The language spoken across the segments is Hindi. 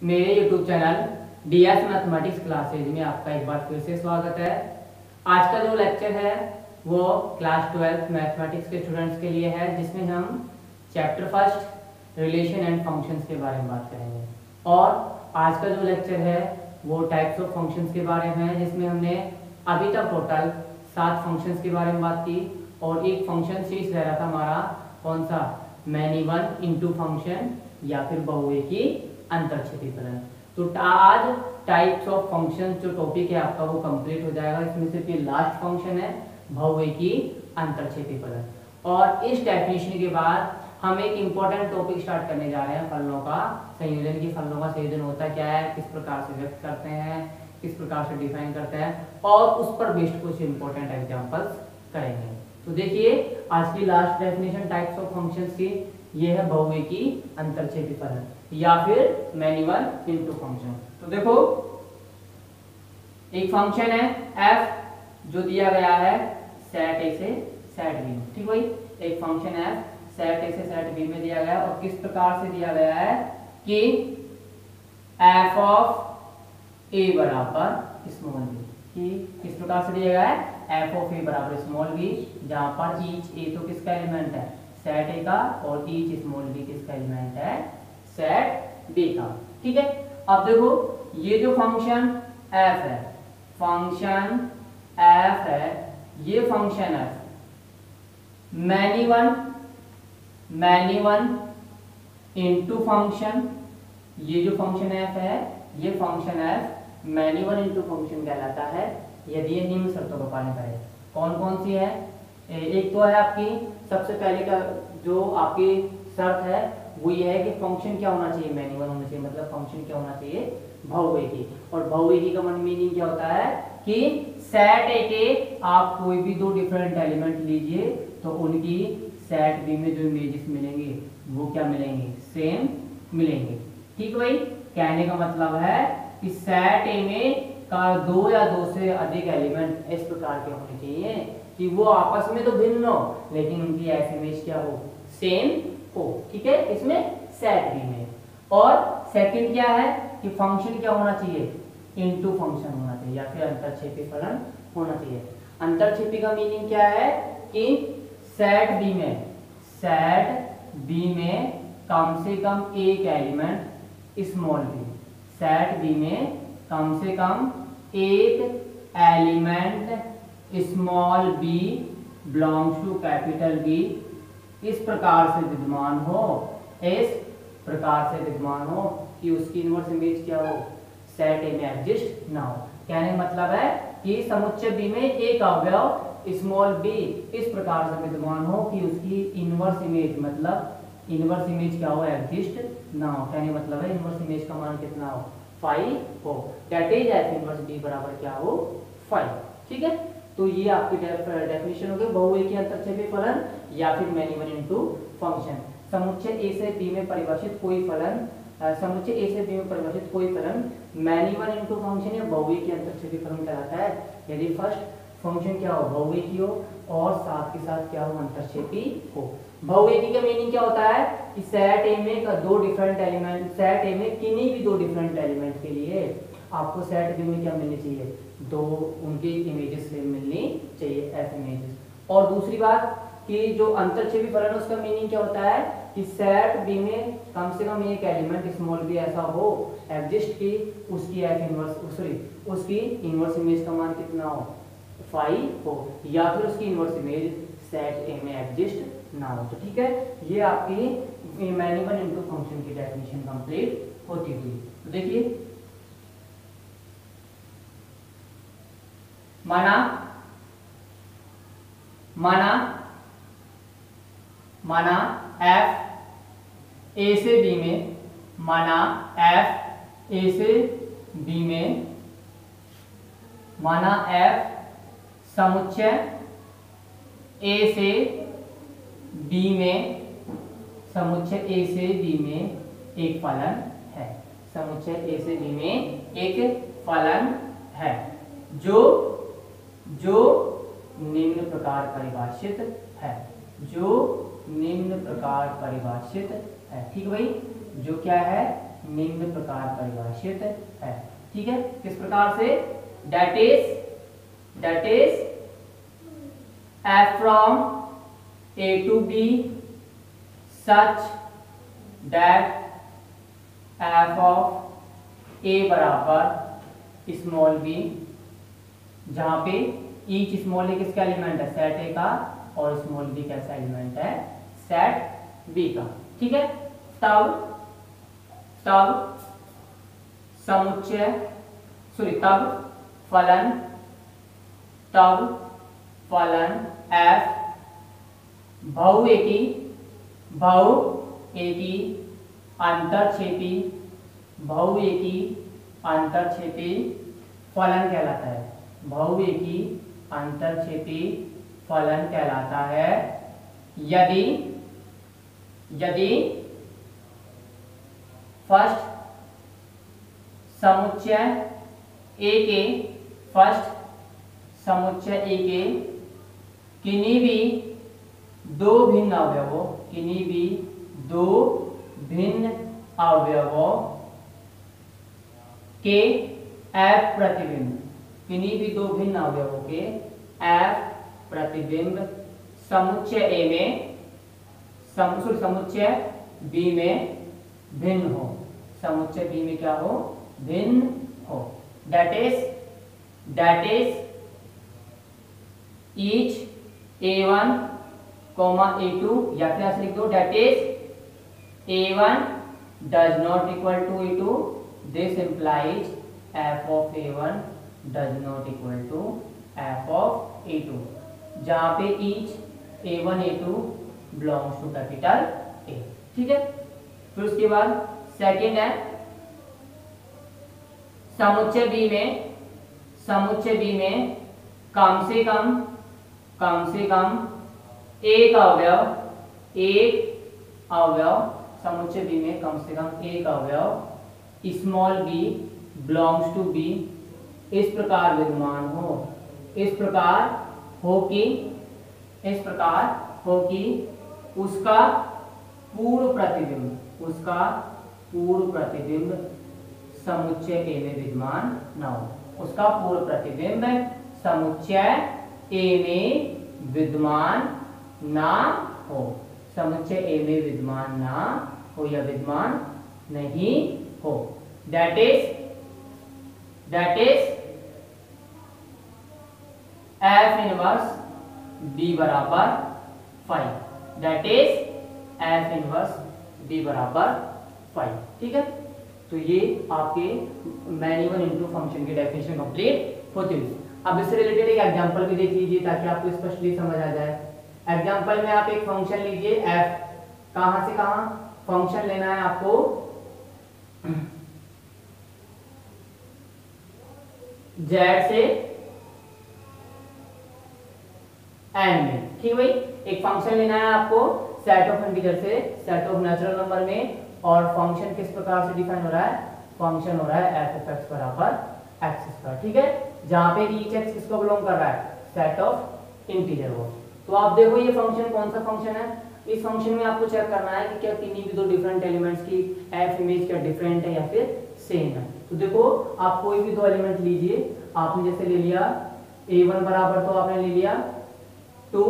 मेरे YouTube channel DS mathematics classes में आपका एक बार फिर से स्वागत है। आज का जो लेक्चर है वो क्लास 12 मैथमेटिक्स के स्टूडेंट्स के लिए है, जिसमें हम chapter first relation and functions के बारे में बात करेंगे। और आज का जो लेक्चर है वो टाइप्स ऑफ फंक्शंस के बारे में है, जिसमें हमने अभी तक टोटल 7 फंक्शंस के बारे में बात की और एक फंक्शन सीरीज रह रहा था हमारा, कौन सा, मैनी वन इनटू फंक्शन या फिर बहुएकी अंतरछेदी फलन। तो आज टाइप्स ऑफ फंक्शन जो टॉपिक है आपका वो कंप्लीट हो जाएगा। इसमें सिर्फ ये लास्ट फंक्शन है बहुएकी अंतरछेदी फलन। और इस डेफिनेशन के बाद हम एक इंपॉर्टेंट टॉपिक स्टार्ट करने जा रहे हैं, फलनों का संयोजन। की फलनों का संयोजन होता क्या है, किस प्रकार से व्यक्त करते हैं, किस प्रकार से डिफाइन करते हैं, और उस पर बेस्ड कुछ इंपॉर्टेंट एग्जांपल्स करेंगे। तो देखिए आज की last definition types of functions की ये है बहुएकी अंतरछेदी फलन या फिर मैनी वन इनटू फंक्शन। तो देखो एक फंक्शन है f जो दिया गया है सेट a से सेट b में, ठीक भाई। एक फंक्शन f सेट a से सेट b में दिया गया है और किस प्रकार से दिया गया है कि f ऑफ a बराबर स्मॉल b, कि किस प्रकार से दिया गया है f ऑफ a बराबर स्मॉल b, जहां पर ईच a तो किसका एलिमेंट है, सेट a का, और ईच स्मॉल b किसका एलिमेंट है, सेट b का। ठीक है, अब देखो ये जो फंक्शन f है, फंक्शन f है, ये function f many one into function, ये जो फंक्शन f है ये function f many one into function कहलाता है यदि ये निम्न शर्तों का पालन करे। कौन कौन सी है, एक तो है आपकी सबसे पहले का जो आपकी शर्त है वो ये है कि फंक्शन क्या होना चाहिए, मैनी वन होना चाहिए, मतलब फंक्शन क्या होना चाहिए, बहुएकी। और बहुएकी का मीनिंग क्या होता है कि सेट ए के आप कोई भी दो डिफरेंट एलिमेंट लीजिए तो उनकी सेट बी में जो इमेजेस मिलेंगे वो क्या मिलेंगे, सेम मिलेंगे। ठीक भाई, कहने का मतलब है कि सेट ए में का दो या दो से अधिक एलिमेंट इस प्रकार के होने चाहिए कि वो आपस में तो भिन्न हो लेकिन उनकी एफ इमेज क्या हो, सेम हो। ठीक है, इसमें सेट बी में। और सेकंड क्या है कि फंक्शन क्या होना चाहिए, इनटू फंक्शन होना चाहिए या फिर अंतरछेदी फलन होना चाहिए। अंतरछेदी का मीनिंग क्या है कि सेट बी में कम से कम एक element small B, set B में कम से कम एक element small B belongs to capital B इस प्रकार से विद्यमान हो, इस प्रकार से विद्यमान हो कि उसकी इनवर्स इमेज क्या हो, सेट ए में एग्जिस्ट ना हो। कहने का मतलब है कि समुच्चय बी में एक अवयव स्मॉल बी इस प्रकार से विद्यमान हो कि उसकी इनवर्स इमेज, मतलब इनवर्स इमेज क्या हो, एग्जिस्ट ना हो। कहने का मतलब है इनवर्स इमेज का मान कितना हो, 5 हो, that is F inverse B बराबर क्या हो, 5। ठीक है, तो ये आपकी डेफिनेशन हो गई बहुएकी अंतरछेदी फलन या फिर मैनी वन इनटू फंक्शन। समुच्चय ए से बी में परिभाषित कोई फलन, समुच्चय ए से बी में परिभाषित कोई फलन मैनी वन इनटू फंक्शन या बहुएकी अंतरछेदी फलन कहलाता है यदि फर्स्ट फंक्शन क्या हो, बहुएकी हो और साथ के साथ क्या हो, अंतरछेदी हो। बहुएकी का मीनिंग क्या होता है कि सेट ए में दो डिफरेंट एलिमेंट, सेट ए में किन्हीं भी दो डिफरेंट एलिमेंट के लिए आपको सेट बी में क्या मिलनी चाहिए, दो उनकी इमेजेस से मिलनी चाहिए, एफ इमेजेस। और दूसरी बात कि जो अंतरछेदी फलन है उसका मीनिंग क्या होता है कि सेट बी में कम से कम एक एलिमेंट स्मॉल बी ऐसा हो एग्जिस्ट की उसकी एफ इनवर्स उसकी इनवर्स इमेज का मान कितना हो, 5 हो, या फिर उसकी इनवर्स इमेज सेट ए में एग्जिस्ट ना हो। तो ठीक है, ये आपकी मैनी वन इनटू फंक्शन की डेफिनेशन कंप्लीट होती हुई। तो देखिए माना f a से b में, माना f a से b में, माना f समुच्चय a से b में, समुच्चय a से b में एक फलन है, समुच्चय a से b में एक फलन है जो निम्न प्रकार परिभाषित है, जो निम्न प्रकार परिभाषित है। ठीक भाई, जो क्या है, निम्न प्रकार परिभाषित है। ठीक है, किस प्रकार से? That is f from a to b such that f of a बराबर स्मॉल b, जहां पे ईच स्मॉल ए किसका एलिमेंट है? सेट ए का, और स्मॉल बी कैसा एलिमेंट है? सेट बी का। ठीक है, तब समुच्चय तब फलन f बहुएकी अंतरक्षेपी फलन कहलाता है। बहुएकी अंतरक्षेपी फलन कहलाता है यदि फर्स्ट समुच्चय ए के किन्हीं भी दो भिन्न अवयवों के f प्रतिबिंब, किन्हीं भी दो भिन्न अवयवों के f प्रतिबिंब समुच्चय ए में समुच्चय बी में भिन्न हो। समुच्चय बी में क्या हो? भिन्न हो। That is each a1, a2, या फिर ऐसे लिख दो that is a1 does not equal to a2, this implies f of a1 does not equal to f of a2, जहां पे each a1 a2 belongs to capital A। ठीक है, फिर उसके बाद सेकंड है समुच्चय बी में कम से कम एक अवयव समुच्चय बी में कम से कम एक अवयव small b belongs to b इस प्रकार विद्यमान हो, इस प्रकार हो कि उसका पूर्व प्रतिबिंब समुच्चय ए में विद्यमान न हो। उसका पूर्व प्रतिबिंब समुच्चय ए में विद्यमान ना हो, समुच्चय ए में विद्यमान ना हो या विद्यमान नहीं हो। That is f inverse b बराबर 5। That is f inverse b बराबर 5। ठीक है, तो ये आपके मैन इवन इनटू फंक्शन की डेफिनेशन कंप्लीट होती हुई। अब इससे रिलेटेड एक एग्जांपल भी देख लीजिए ताकि आपको स्पष्टली समझ आ जाए। एग्जांपल में आप एक फंक्शन लीजिए f, कहां से कहां फंक्शन लेना है आपको? z से n में। ठीक भाई, एक फंक्शन लेना है आपको सेट ऑफ इंटीजर से सेट ऑफ नेचुरल नंबर में, और फंक्शन किस प्रकार से डिफाइन हो रहा है? फंक्शन हो रहा है f of x बराबर x²। ठीक है, जहां पे each x किसको बिलोंग कर रहा है? सेट ऑफ इंटीजर वो। तो आप देखो ये फंक्शन कौन सा फंक्शन है? इस फंक्शन में आपको चेक करना है कि क्या किन्हीं भी दो डिफरेंट एलिमेंट्स की f इमेज क्या डिफरेंट है या फिर सेम है। तो देखो आप कोई भी दो एलिमेंट लीजिए, आपने जैसे ले लिया a1 बराबर तो आपने ले लिया 2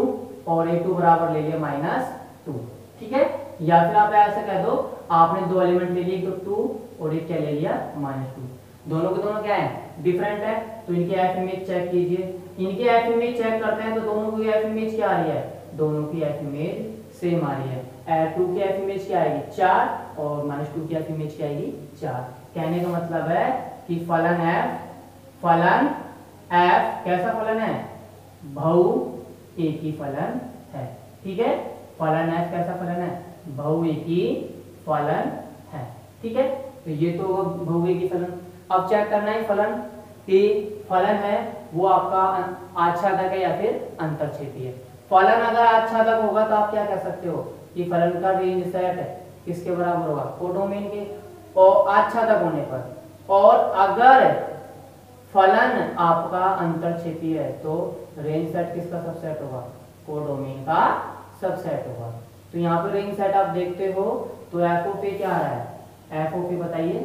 और a2 बराबर ले लिया -2। ठीक है, या फिर आप ऐसा कह दो आपने दो एलिमेंट ले लिए, तो 2 और एक क्या ले लिया -2। दोनों के दोनों क्या है? डिफरेंट है, तो इनके f इमेज चेक कीजिए। इनके f इमेज चेक करते हैं तो दोनों की f इमेज क्या आ रही है? दोनों की f इमेज सेम आ रही है। 2 की f इमेज क्या आएगी? 4, और -2 की f इमेज क्या आएगी? 4। कहने का मतलब है कि फलन f कैसा फलन है? बहुएकी फलन है। ठीक है, फलन f कैसा फलन है? बहुएकी फलन है। ठीक है, तो ये तो बहुएकी फलन। अब चेक करना है फलन कि फलन है वो आपका आच्छादक है या फिर अंतरक्षेपी है। फलन अगर आच्छादक होगा तो आप क्या कह सकते हो कि फलन का रेंज सेट है किसके बराबर होगा? कोडोमेन के, और आच्छादक होने पर। और अगर फलन आपका अंतरक्षेपी है तो रेंज सेट किसका सबसेट होगा? कोडोमेन का सबसेट होगा। तो यहाँ पे रेंज सेट आप देखते हो तो f ऑफ a क्या आ रहा है? एफ ऑफ ए बताइए,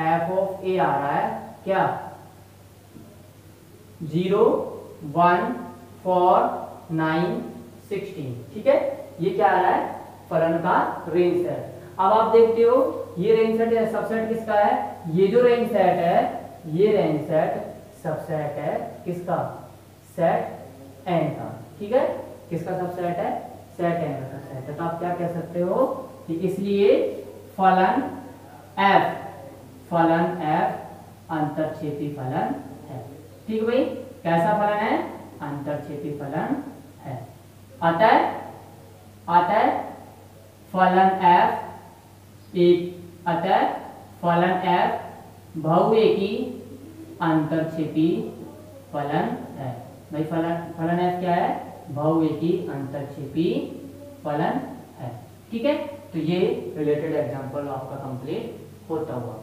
एफ ऑफ ए आ रहा है क्या 0 1 4 9 16, ठीक है। ये क्या आ रहा है फलन का रेंज सेट। अब आप देखते हो ये रेंज सेट सबसेट किसका है, ये जो रेंज सेट है ये रेंज सेट सबसेट है किसका, सेट एन का, ठीक है। किसका सबसेट है, सेट एन का सबसेट है। तो आप क्या कह सकते हो कि इसलिए फलन एफ अंतरछेदी फलन है, ठीक है भाई। कैसा फलन है, अंतरछेदी फलन है। अतः फलन एफ बहुएकी अंतरछेदी फलन है। भाई फलन एफ क्या है, बहुएकी अंतरछेदी फलन है, ठीक है। तो ये रिलेटेड एग्जांपल आपका कंप्लीट होता हुआ।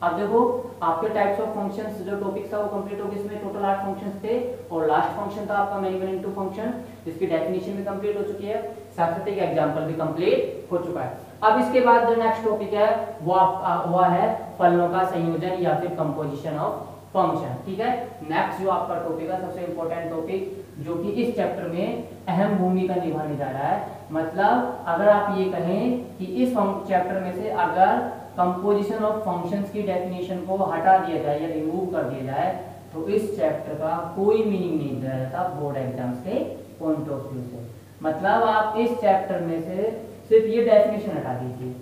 अब देखो आपके टाइप्स ऑफ फंक्शंस जो टॉपिक था वो कंप्लीट हो गया। इसमें टोटल 8 फंक्शंस थे और लास्ट फंक्शन था आपका मैनी वन इनटू फंक्शन, जिसकी डेफिनेशन भी कंप्लीट हो चुकी है, साथ साथ एक एग्जांपल भी कंप्लीट हो चुका है। अब इसके बाद जो नेक्स्ट टॉपिक है वो है फलनों का संयोजन या फिर कंपोजिशन ऑफ फंक्शन, ठीक है। नेक्स्ट जो आपका टॉपिक है सबसे इंपॉर्टेंट टॉपिक जो कि इस चैप्टर में अहम भूमिका निभाने जा रहा है। मतलब अगर आप ये कहें कि इस चैप्टर में से अगर कंपोजिशन ऑफ फंक्शंस की डेफिनेशन को हटा दिया जाए या रिमूव कर दिया जाए तो इस चैप्टर का कोई मीनिंग नहीं दिया जाता बोर्ड एग्जाम्स के पॉइंट ऑफ व्यू से। मतलब आप इस चैप्टर में से सिर्फ ये डेफिनेशन हटा दीजिए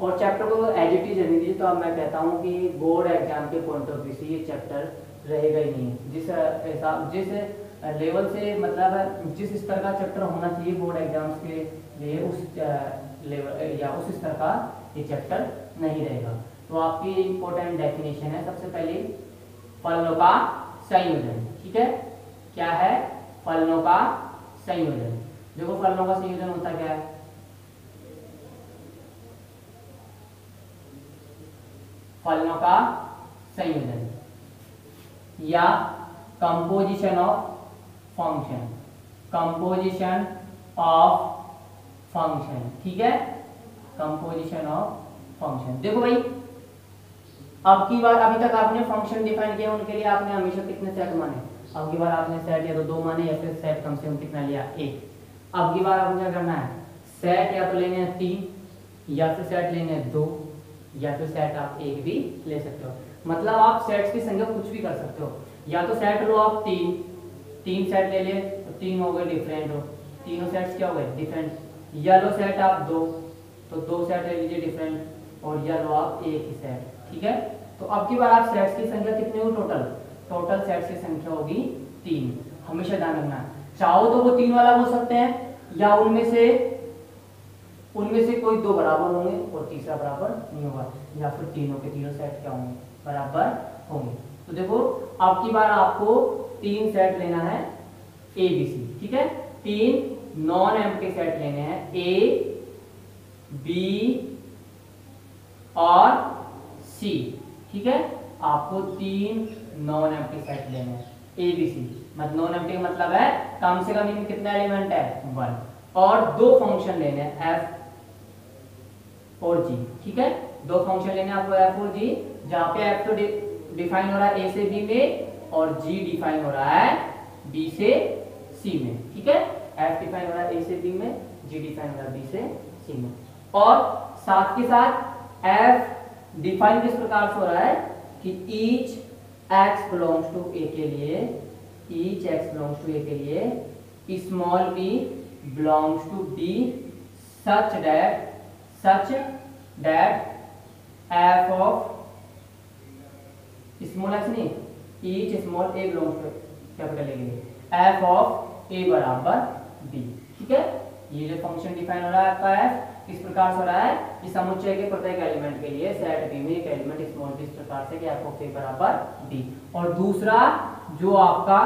और चैप्टर को एज इट इज रहने दीजिए, तो अब मैं कहता हूँ कि बोर्ड एग्जाम के पॉइंट ऑफ व्यू से ये चैप्टर रहेगा ही नहीं। जिस लेवल से मतलब जिस स्तर का चैप्टर होना चाहिए बोर्ड एग्जाम्स के लिए उस लेवल या उस स्तर का ये चैप्टर नहीं रहेगा। तो आपकी इंपॉर्टेंट डेफिनेशन है सबसे पहले फलनों का संयोजन, ठीक है। क्या है, फलनों का संयोजन। देखो फलनों का संयोजन होता क्या है, फलनों का संयोजन या composition of function, composition of function, ठीक है, कंपोजिशन ऑफ फंक्शन। देखो भाई अब की बार अभी तक आपने फंक्शन डिफाइन किया, उनके लिए आपने हमेशा कितने सेट माने, अब की बार आपने सेट या तो 2 माने या फिर सेट कम से कम कितना लिया 1। अब की बार आपको क्या करना है, सेट या तो लेने हैं 3 या फिर सेट लेने हैं 2 या फिर सेट आप 1 भी ले सकते हो। मतलब आप सेट्स की संख्या कुछ भी कर सकते हो, या तो सेट लो आप 3 सेट ले ले तो 3 हो गए डिफरेंट, हो तीनों सेट्स क्या हो गए डिफरेंट, या लो सेट आप 2 तो 2 सेट ले लीजिए डिफरेंट, और या लो आप 1 ही सेट, ठीक है। तो अब की बार आप सेट्स की संख्या कितनी हो, टोटल सेट्स की संख्या होगी 3। हमेशा ध्यान रखना, चाहो तो वो 3 वाला हो सकते हैं या उनमें से कोई 2 बराबर होंगे और तीसरा बराबर नहीं होगा, या फिर तीनों के तीनों सेट क्या होंगे, बराबर होंगे। तो देखो अब की बार आपको 3 सेट लेना है ए बी सी, ठीक है। 3 नॉन एम्प्टी सेट लेने हैं ए बी और सी, ठीक है। आपको 3 नॉन एम्प्टी सेट लेने हैं ए बी सी, मतलब नॉन एम्प्टी का मतलब है कम से कम इनमें कितना एलिमेंट है 1, और 2 फंक्शन लेने हैं एफ और जी, ठीक है। 2 फंक्शन लेने हैं आपको एफ और जी, जहां पे एफ तो डिफाइन हो रहा है ए से बी में और जी डिफाइन हो रहा है बी से सी में, ठीक है। एफ डिफाइन हो रहा है ए से बी में, जी डिफाइन हो रहा है बी से सी में, और साथ के साथ एफ डिफाइन किस प्रकार से हो रहा है कि each X belongs to A के लिए small B belongs to B such that F of small X नहीं, each small A belongs to capital A के लिए एफ ऑफ ए बराबर बी, ठीक है। ये जो फंक्शन डिफाइन हो रहा है आपका एफ किस प्रकार से हो रहा है कि समुच्चय के प्रत्येक एलिमेंट के लिए सेट बी में एक एलिमेंट स्मॉल बी इस प्रकार से कि एफ ऑफ ए बराबर बी, और दूसरा जो आपका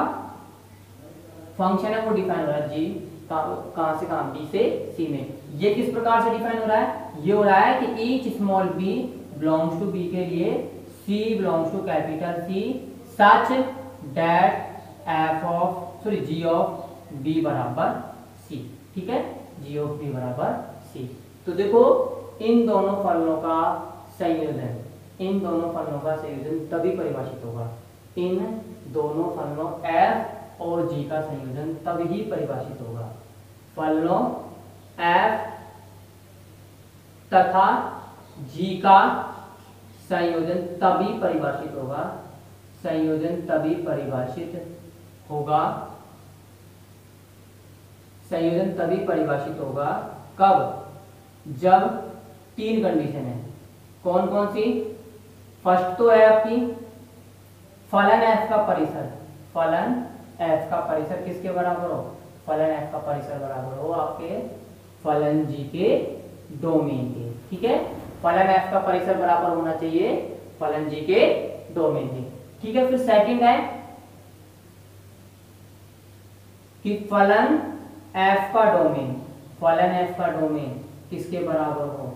फंक्शन है वो डिफाइन हो रहा है जी कहां से कहां, बी से सी में। ये किस प्रकार से डिफाइन हो रहा है, ये हो रहा है कि each small B belongs to B के लिए C belongs to capital C such that G of B बराबर सी, ठीक है, जी ऑफ बी बराबर सी। तो देखो इन दोनों फलनों का संयोजन, इन दोनों फलनों का संयोजन तभी परिभाषित होगा, इन दोनों फलनों f और g का संयोजन तभी परिभाषित होगा। फलनों f तथा g का संयोजन तभी परिभाषित होगा, संयोजन तभी परिभाषित होगा, संयोजन तभी परिभाषित होगा कब? जब तीन कंडीशन है। कौन कौन सी? फर्स्ट तो है आपकी फलन f का परिसर, फलन f का परिसर किसके बराबर हो? फलन f का परिसर बराबर हो आपके फलन g के डोमेन के। ठीक है, फलन f का परिसर बराबर होना चाहिए फलन g के डोमेन के। ठीक है, फिर सेकंड है कि फलन f का डोमेन, फलन f का डोमेन किसके बराबर हो?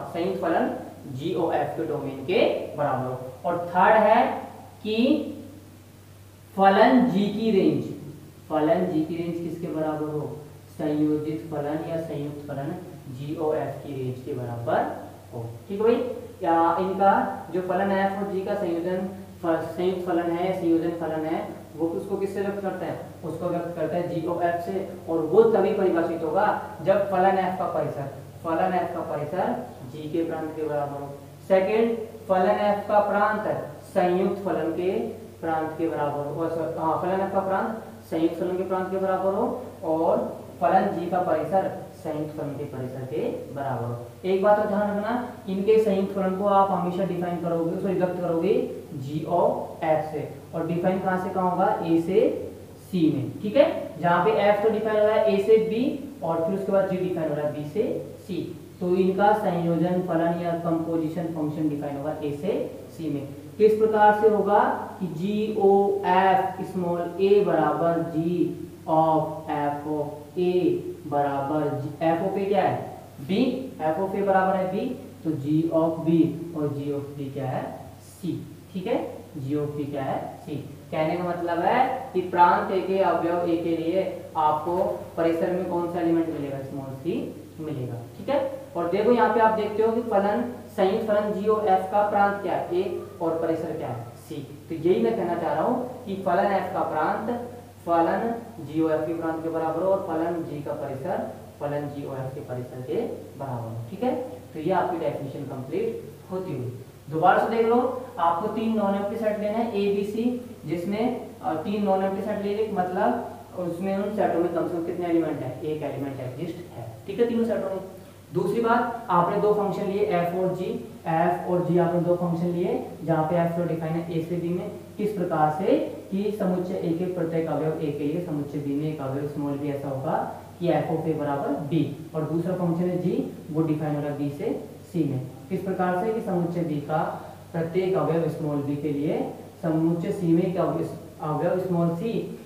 संयुक्त फलन g और f के डोमेन के बराबर हो। और थर्ड है कि फलन g की रेंज, फलन g की रेंज किसके बराबर हो? संयोजित फलन या संयुक्त फलन g और f की रेंज के बराबर हो। ठीक है भाई, या इनका जो फलन f और g का संयोजन संयुक्त फलन है, संयोजन फलन है, वो उसको किससे व्यक्त करते हैं? उसको व्यक्त करते हैं g और f से, और वो तभी परिभाषित होगा जब फलन f का परिसर, फलन f का परिसर g के प्रांत के बराबर हो। सेकंड, फलन f का प्रांत संयुक्त फलन के प्रांत के बराबर हो, फलन f का प्रांत संयुक्त फलन के प्रांत के बराबर हो, और फलन g का परिसर संयुक्त फलन के परिसर के बराबर हो। एक बात तो ध्यान रखना, इनके संयुक्त फलन को आप हमेशा डिफाइन करोगे, सॉरी व्यक्त करोगे g और f से, और डिफाइन कहां से कहां होगा? a से c में। ठीक है, जहां पे f तो डिफाइन हो रहा है a से b, और फिर उसके बाद g डिफाइन हो रहा है b से c, तो इनका संयोजन फलन या कंपोजिशन फंक्शन डिफाइन होगा a से c में। किस प्रकार से होगा कि g o f small a बराबर g of f of a बराबर f ऑफ a क्या है? b, f ऑफ a बराबर है b, तो g ऑफ b और g ऑफ b क्या है? c। ठीक है, g ऑफ b क्या है? c। कहने का मतलब है कि प्रांत a के अवयव a के लिए आपको परिसर में कौन सा एलिमेंट मिलेगा? स्मॉल c मिलेगा। ठीक है, और देखो यहाँ पे आप देखते हो कि फलन संयुक्त फलन g और f का प्रांत क्या है? a, और परिसर क्या है? c। तो यही मैं कहना चाह रहा हूँ कि फलन f का प्रांत फलन g और f के प्रांत के बराबर हो, और फलन g का परिसर फलन g और f के परिसर के बराबर हो। ठीक है, तो ये आपकी डेफिनेशन कंप्लीट होती हुई। दोबारा से देख लो, आपको तीन नॉन एम्प्टी सेट लेना है a b c, जिसमें तीन नॉन एम्प्टी सेट ले, मतलब उसमें उन सेटों में कम से कम कितने एलिमेंट है? एक एलिमेंट एग्जिस्ट है। ठीक है, तीनों सेटों में। दूसरी बात, आपने दो फंक्शन लिए f और g, f और g आपने दो फंक्शन लिए, जहाँ पे f तो डिफाइन है a से b में, किस प्रकार से कि समुच्चय a के प्रत्येक अवयव a के लिए समुच्चय b में एक अवयव स्मॉल b ऐसा होगा कि f ऑफ a बराबर b, और दूसरा फंक्शन है g, वो डिफाइन हो रहा है b से c में। किस प्रकार से कि समुच्चय b का प्रत्येक अवयव स्मॉल b के लिए समुच्चय c में एक अवयव स्मॉल c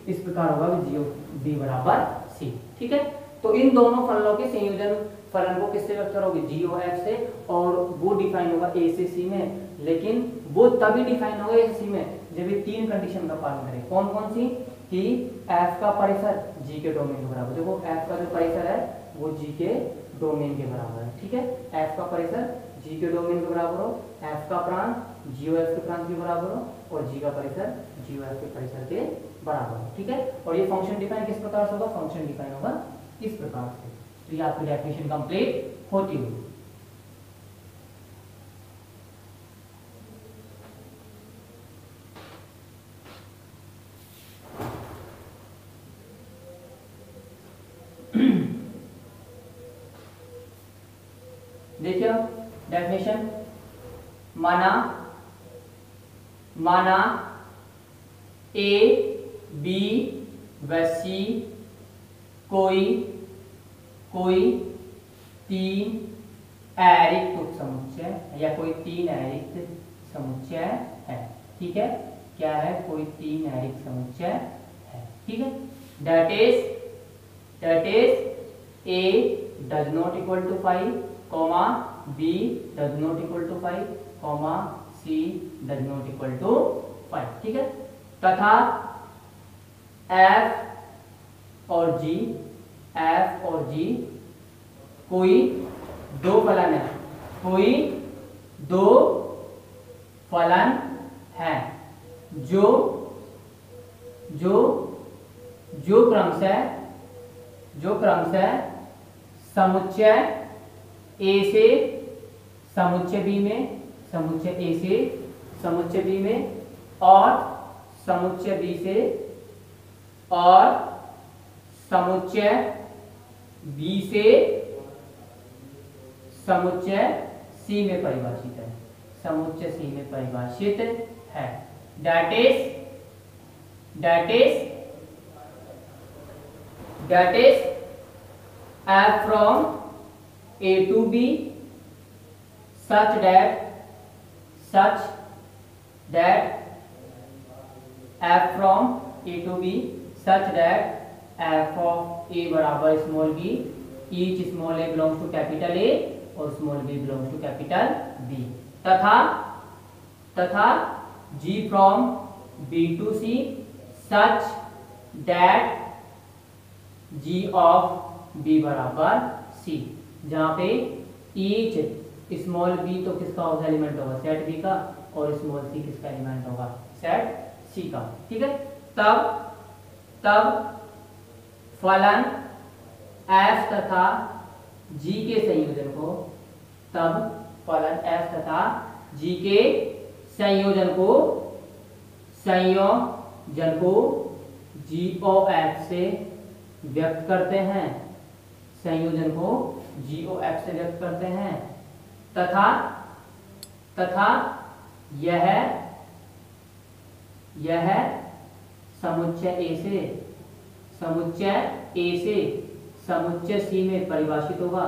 इस प्रकार होगा कि g ऑफ b बराबर c। ठीक है, तो इन दोनों फलनों के संयोजन फलन को किससे व्यक्त करोगे? g और f से, और वो डिफाइन होगा a से c में, लेकिन वो तभी डिफाइन होगा a से c में जब ये तीन कंडीशन का पालन करें। कौन कौन सी? कि f का परिसर g के डोमेन के बराबर, देखो f का जो परिसर है वो g के डोमेन के बराबर है। ठीक है, f का परिसर g के डोमेन के बराबर हो, f का प्रांत g और f के प्रांत के बराबर हो, और g का परिसर g और f के परिसर के बराबर हो। ठीक है, और ये फंक्शन डिफाइन किस प्रकार से होगा? फंक्शन डिफाइन होगा इस प्रकार से। तो ये आपकी डेफिनेशन कंप्लीट होती हुई। देखिए डेफिनेशन, माना a b व c कोई तीन अरिक्त उपसमुच्चय या कोई तीन अरिक्त समुच्चय है। ठीक है, क्या है? कोई तीन अरिक्त समुच्चय है। ठीक है, that is a does not equal to 5, b does not equal to 5, c does not equal to 5। ठीक है, तथा f और g कोई दो फलन है, कोई दो फलन है जो जो जो क्रमशः समुच्चय ए से समुच्चय बी में, समुच्चय ए से समुच्चय बी में और समुच्चय बी से और समुच्चय बी से समुच्चय सी में परिभाषित है, समुच्चय सी में परिभाषित है। That is f from a to b such that f from a to b such that f of a बराबर small b, each small a belongs to capital A और small b belongs to capital B, तथा g from b to c such that g of b बराबर c, जहाँ पे each स्मॉल b तो किसका होगा, एलिमेंट होगा सेट b का, और स्मॉल c किसका एलिमेंट होगा, सेट c का। ठीक है, तब फलन f तथा g के संयोजन को, तब फलन f तथा g के संयोजन को g of f से व्यक्त करते हैं, संयोजन को g of f से व्यक्त करते हैं, तथा यह समुच्चय A से समुच्चय C में परिभाषित होगा,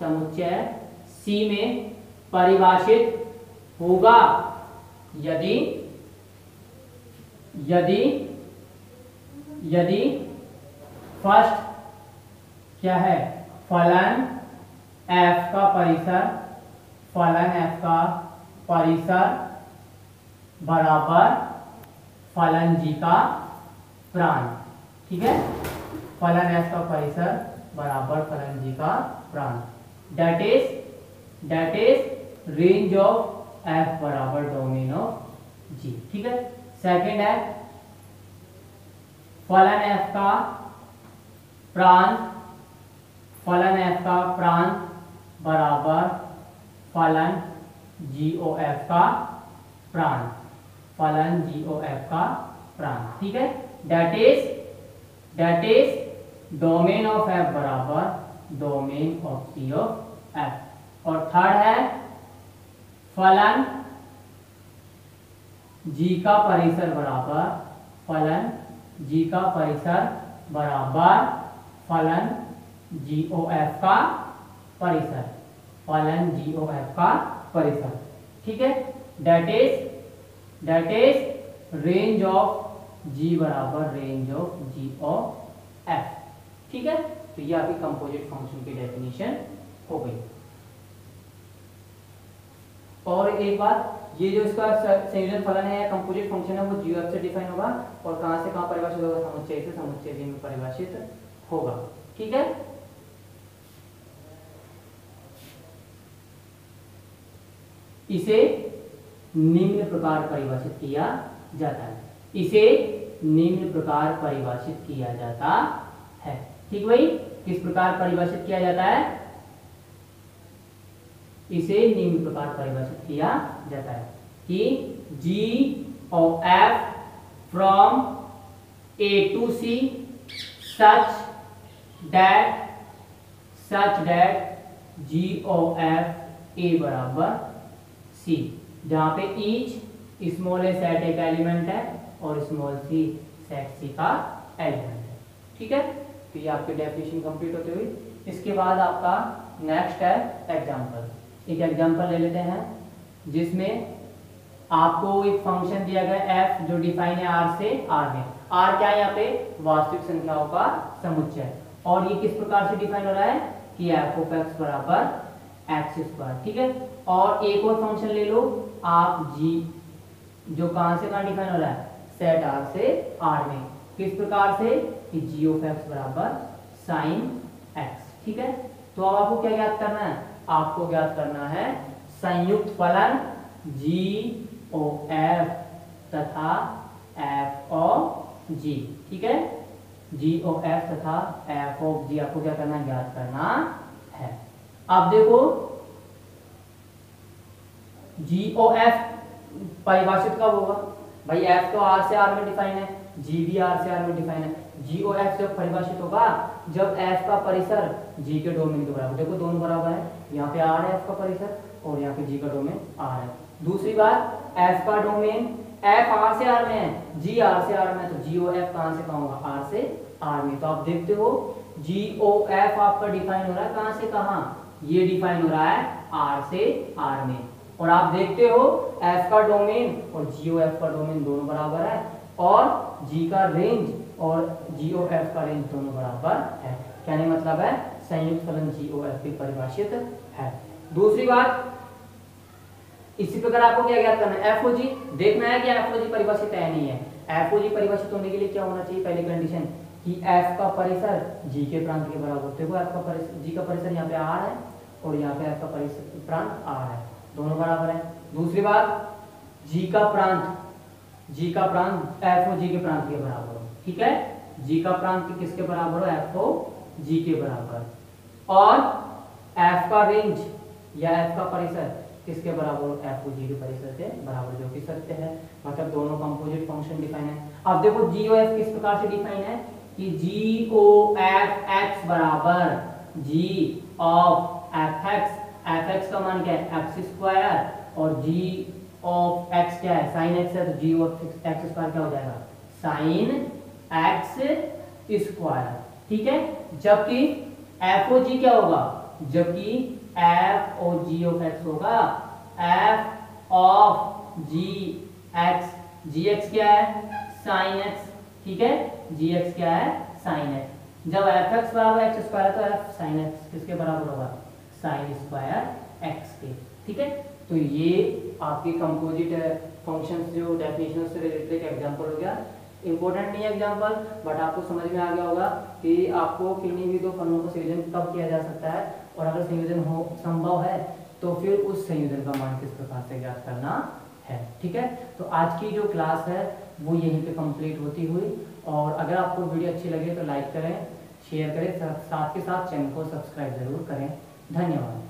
समुच्चय C में परिभाषित होगा यदि फर्स्ट क्या है, फलन f का परिसर बराबर फलन g का प्रांत। ठीक है, फलन f का परिसर बराबर फलन g का प्रांत, that is range of f बराबर डोमेन ऑफ g। ठीक है, सेकंड है फलन f का प्रांत बराबर फलन g of f का प्रांत, ठीक है, that is domain of f बराबर domain of c of f। और थर्ड है फलन g का परिसर बराबर फलन g of f का परिसर, ठीक है, that is range of g बराबर range of g of f। ठीक है, तो ये आपकी कंपोजिट फंक्शन की डेफिनेशन हो गई। और एक बात, ये जो इसका संयोजन फलन है या कंपोजिट फंक्शन है वो g of f से डिफाइन होगा, और कहां से कहां परिभाषित होगा, समुच्चय से समुच्चय b में परिभाषित होगा। ठीक है, इसे निम्न प्रकार परिभाषित किया जाता है, ठीक भाई, किस प्रकार परिभाषित किया जाता है, इसे निम्न प्रकार परिभाषित किया जाता है कि g of f from a to c such that g of f a बराबर c, जहां पे each स्मॉल ए सेट ए का एलिमेंट है और स्मॉल सी सेट सी का एलिमेंट है। ठीक है, तो ये आपकी डेफिनेशन कंप्लीट होती हुई। इसके बाद आपका नेक्स्ट है एग्जांपल। एक एग्जांपल ले लेते हैं जिसमें आपको एक फंक्शन दिया गया f जो डिफाइन है r से r में। r क्या है, यहाँ पे वास्तविक संख्याओं का समुच्चय, और ये किस प्रकार से डिफाइन हो रहा है कि f of x बराबर x स्क्वायर। ठीक है, और एक और फंक्शन ले लो आप g, जो कहां से कहां डिफाइन हो रहा है, सेट r से r में, किस प्रकार से कि g of x बराबर sin x। ठीक है, तो अब आपको क्या ज्ञात करना है, आपको ज्ञात करना है संयुक्त फलन GOF तथा FOG, ठीक है, GOF तथा FOG आपको क्या करना है, ज्ञात करना है। अब देखो GOF परिभाषित कब होगा भाई, F तो R से R में डिफाइन है, G भी R से R में डिफाइन है। GOF जब परिभाषित होगा जब F का परिसर G के डोमेन के बराबर, देखो दोनों बराबर है, यहाँ पे R है F का परिसर और यहाँ पे G का डोमेन R है। दूसरी बात F का डोमेन F R से R में है, G R से R में, तो GOF कहाँ से कहाँ होगा, R से R में। तो आप देखते हो GOF आपका डिफाइन हो रहा है कहाँ से कहाँ, ये डिफाइन हो रहा है R से R में। और आप देखते हो F का डोमेन और GOF का डोमेन दोनों बराबर है और G का रेंज और GOF का रेंज दोनों बराबर है। कहने मतलब है संयुक्त फलन GOF भी परिभाषित है। दूसरी बात, इसी प्रकार आपको क्या ज्ञात करना है, FOG देखना है कि FOG परिभाषित है नहीं है। FOG परिभाषित होने के लिए क्या होना चाहिए, पहली कंडीशन कि F का परिसर G के प्रांत के बराबर। देखो F का परिसर, G का परिसर यहाँ पे R है और यहाँ पे F का परिसर प्रांत R है, दोनों बराबर है। दूसरी बात, G का प्रांत FOG के प्रांत के बराबर हो, ठीक है, G का प्रांत किसके बराबर हो, FOG के बराबर। और F का रेंज या F का परिसर किसके बराबर हो, FOG के परिसर के बराबर, जो कि सत्य है, मतलब दोनों कंपोजिट फंक्शन डिफाइन है। अब देखो GOF किस प्रकार से डिफाइन है कि GOF x बराबर G ऑफ fx, fx का मान क्या है x स्क्वायर और G ऑफ x क्या है sin x है, तो G ऑफ x स्क्वायर क्या हो जाएगा sin x स्क्वायर, ठीक है। जबकि FOG क्या होगा, जबकि FOG ऑफ x होगा f ऑफ gx क्या है sin x, ठीक है, gx क्या है sin x। जब fx बराबर x स्क्वायर तो f sin x किसके बराबर होगा, sin स्क्वायर x के, ठीक है। तो ये आपके कंपोजिट फंक्शंस जो डेफिनेशन से रिलेटेड एग्जांपल हो गया, इंपॉर्टेंट नहीं है एग्जांपल, बट आपको समझ में आ गया होगा कि आपको किन्हीं भी दो फलनों का संयोजन कब किया जा सकता है, और अगर संयोजन हो संभव है तो फिर उस संयोजन का मान किस प्रकार से ज्ञात करना है, ठीक है। तो आज की जो क्लास है वो यहीं पे कंप्लीट होती हुई, और अगर आपको वीडियो अच्छी लगे तो लाइक करें, शेयर करें, साथ के साथ चैनल को सब्सक्राइब जरूर करें। धन्यवाद।